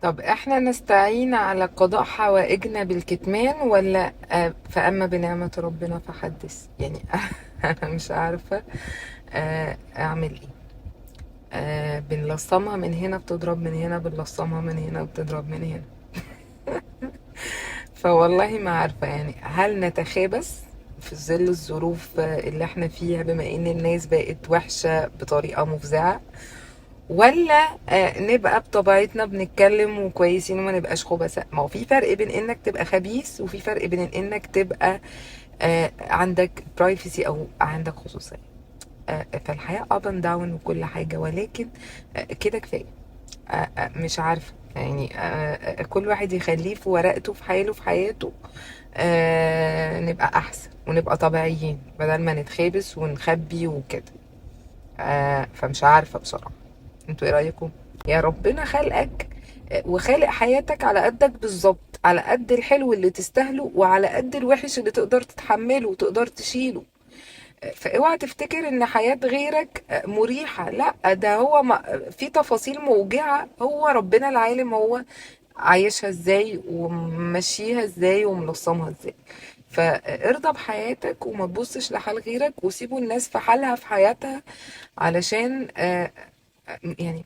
طب احنا نستعين على قضاء حوائجنا بالكتمان، ولا فأما بنعمة ربنا فحدث يعني؟ انا مش عارفة اعمل ايه. بنلصمها من هنا بتضرب من هنا، بنلصمها من هنا بتضرب من هنا. فوالله ما عارفة يعني، هل نتخابس في ظل الظروف اللي احنا فيها، بما ان الناس بقت وحشة بطريقة مفزعة، ولا نبقى بطبيعتنا بنتكلم وكويسين وما نبقاش خبثاء؟ ما هو في فرق بين انك تبقى خبيث، وفي فرق بين انك تبقى عندك برايفسي او عندك خصوصية. فالحياة up and down وكل حاجة، ولكن كده كفاية. مش عارفة يعني، كل واحد يخليه في ورقته، في حاله، في حياته. نبقى أحسن ونبقى طبيعيين بدل ما نتخابس ونخبي وكده. فمش عارفة بصراحة، انتوا ايه رأيكم؟ يا ربنا خلقك وخالق حياتك على قدك بالظبط، على قد الحلو اللي تستاهله وعلى قد الوحش اللي تقدر تتحمله وتقدر تشيله. فاوعى تفتكر ان حياة غيرك مريحة، لا، ده هو في تفاصيل موجعة، هو ربنا العالم هو عايشها ازاي وممشيها ازاي ومنظمها ازاي. فارضى بحياتك وما تبصش لحال غيرك، وسيبوا الناس في حالها في حياتها، علشان يعني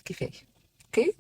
كفاية. اوكي.